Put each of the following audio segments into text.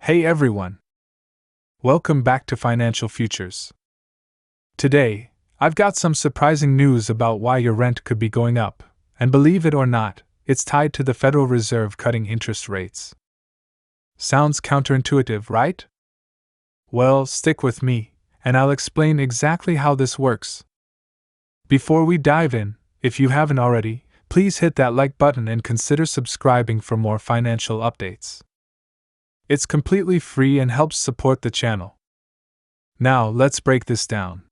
Hey everyone! Welcome back to Financial Futures. Today, I've got some surprising news about why your rent could be going up, and believe it or not, it's tied to the Federal Reserve cutting interest rates. Sounds counterintuitive, right? Well, stick with me, and I'll explain exactly how this works. Before we dive in, if you haven't already, please hit that like button and consider subscribing for more financial updates. It's completely free and helps support the channel. Now, let's break this down.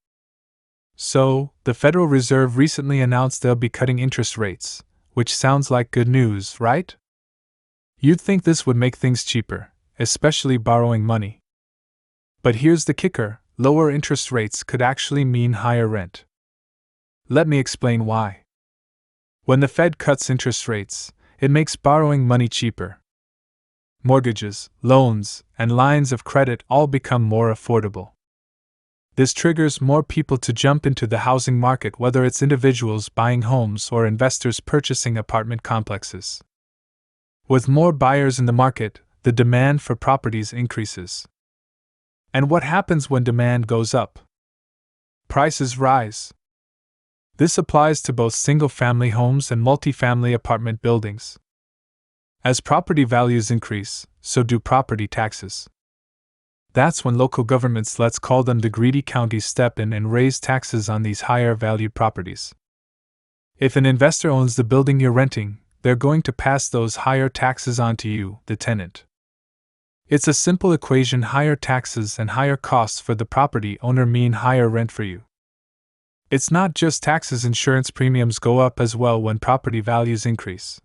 So, the Federal Reserve recently announced they'll be cutting interest rates, which sounds like good news, right? You'd think this would make things cheaper, especially borrowing money. But here's the kicker: lower interest rates could actually mean higher rent. Let me explain why. When the Fed cuts interest rates, it makes borrowing money cheaper. Mortgages, loans, and lines of credit all become more affordable. This triggers more people to jump into the housing market, whether it's individuals buying homes or investors purchasing apartment complexes. With more buyers in the market, the demand for properties increases. And what happens when demand goes up? Prices rise. This applies to both single-family homes and multifamily apartment buildings. As property values increase, so do property taxes. That's when local governments, let's call them the greedy counties, step in and raise taxes on these higher valued properties. If an investor owns the building you're renting, they're going to pass those higher taxes on to you, the tenant. It's a simple equation: higher taxes and higher costs for the property owner mean higher rent for you. It's not just taxes, insurance premiums go up as well when property values increase.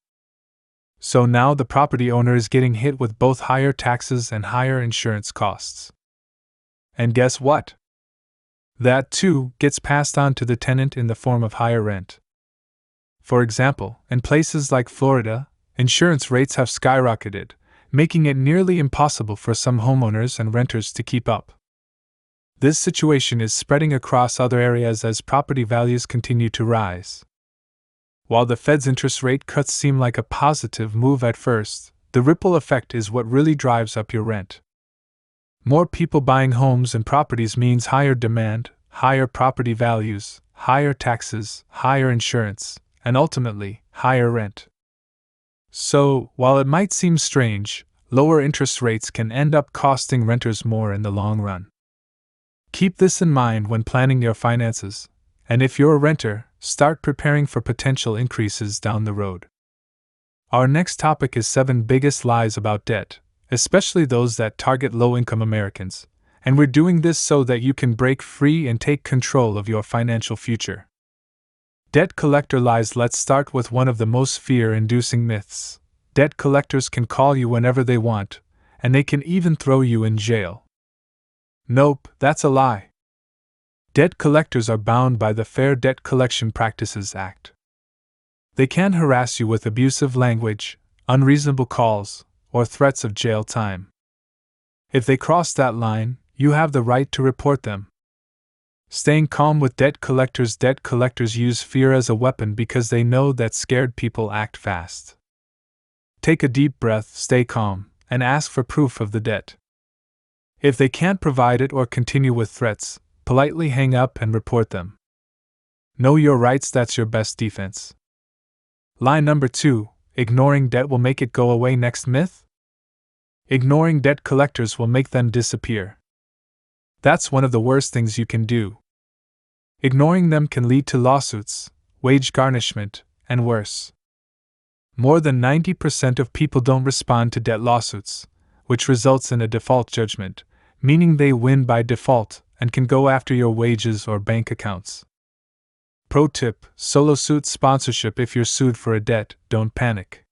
So now the property owner is getting hit with both higher taxes and higher insurance costs. And guess what? That too gets passed on to the tenant in the form of higher rent. For example, in places like Florida, insurance rates have skyrocketed, making it nearly impossible for some homeowners and renters to keep up. This situation is spreading across other areas as property values continue to rise. While the Fed's interest rate cuts seem like a positive move at first, the ripple effect is what really drives up your rent. More people buying homes and properties means higher demand, higher property values, higher taxes, higher insurance, and ultimately, higher rent. So, while it might seem strange, lower interest rates can end up costing renters more in the long run. Keep this in mind when planning your finances, and if you're a renter, start preparing for potential increases down the road. Our next topic is 7 biggest lies about debt, especially those that target low-income Americans, and we're doing this so that you can break free and take control of your financial future. Debt collector lies. Let's start with one of the most fear-inducing myths. Debt collectors can call you whenever they want, and they can even throw you in jail. Nope, that's a lie. Debt collectors are bound by the Fair Debt Collection Practices Act. They can harass you with abusive language, unreasonable calls, or threats of jail time. If they cross that line, you have the right to report them. Staying calm with debt collectors. Debt collectors use fear as a weapon because they know that scared people act fast. Take a deep breath, stay calm, and ask for proof of the debt. If they can't provide it or continue with threats, politely hang up and report them. Know your rights. That's your best defense. Lie number 2, ignoring debt will make it go away. Next myth? Ignoring debt collectors will make them disappear. That's one of the worst things you can do. Ignoring them can lead to lawsuits, wage garnishment, and worse. More than 90% of people don't respond to debt lawsuits, which results in a default judgment, meaning they win by default and can go after your wages or bank accounts. Pro tip: solo suit sponsorship. If you're sued for a debt, don't panic.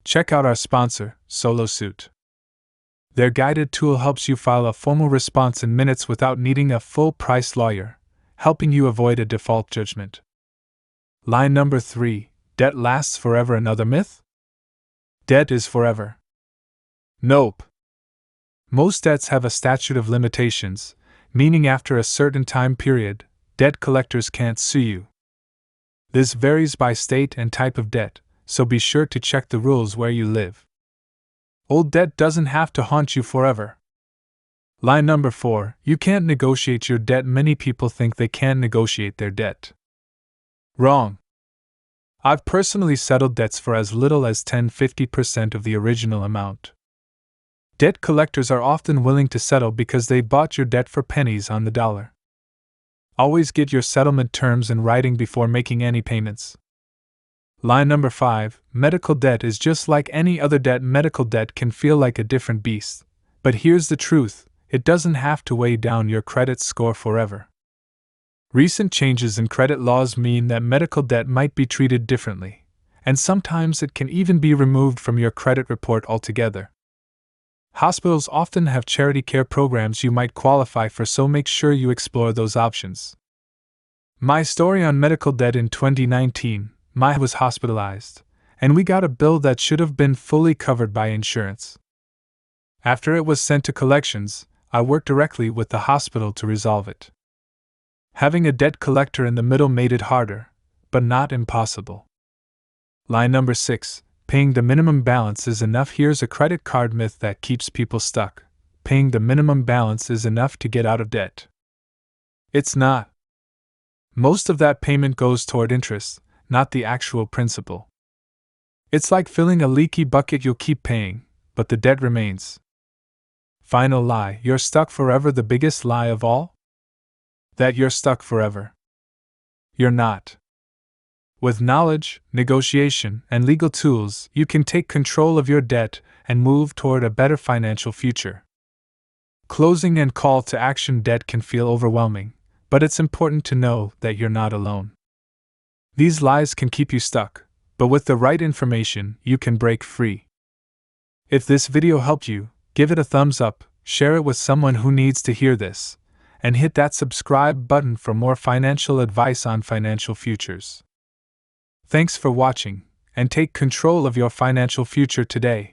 Check out our sponsor, Solo Suit. Their guided tool helps you file a formal response in minutes without needing a full-price lawyer, helping you avoid a default judgment. Lie number 3, debt lasts forever. Another myth? Debt is forever. Nope. Most debts have a statute of limitations, meaning after a certain time period, debt collectors can't sue you. This varies by state and type of debt, so be sure to check the rules where you live. Old debt doesn't have to haunt you forever. Lie number 4, you can't negotiate your debt. Many people think they can negotiate their debt. Wrong. I've personally settled debts for as little as 10–50% of the original amount. Debt collectors are often willing to settle because they bought your debt for pennies on the dollar. Always get your settlement terms in writing before making any payments. Lie number 5, medical debt is just like any other debt. Medical debt can feel like a different beast, but here's the truth, it doesn't have to weigh down your credit score forever. Recent changes in credit laws mean that medical debt might be treated differently, and sometimes it can even be removed from your credit report altogether. Hospitals often have charity care programs you might qualify for, so make sure you explore those options. My story on medical debt: in 2019, I was hospitalized, and we got a bill that should have been fully covered by insurance. After it was sent to collections, I worked directly with the hospital to resolve it. Having a debt collector in the middle made it harder, but not impossible. Lie number 6, paying the minimum balance is enough. Here's a credit card myth that keeps people stuck. Paying the minimum balance is enough to get out of debt. It's not. Most of that payment goes toward interest, not the actual principal. It's like filling a leaky bucket. You'll keep paying, but the debt remains. Final lie: you're stuck forever. The biggest lie of all? That you're stuck forever. You're not. With knowledge, negotiation, and legal tools, you can take control of your debt and move toward a better financial future. Closing and call to action: debt can feel overwhelming, but it's important to know that you're not alone. These lies can keep you stuck, but with the right information, you can break free. If this video helped you, give it a thumbs up, share it with someone who needs to hear this, and hit that subscribe button for more financial advice on financial futures. Thanks for watching, and take control of your financial future today.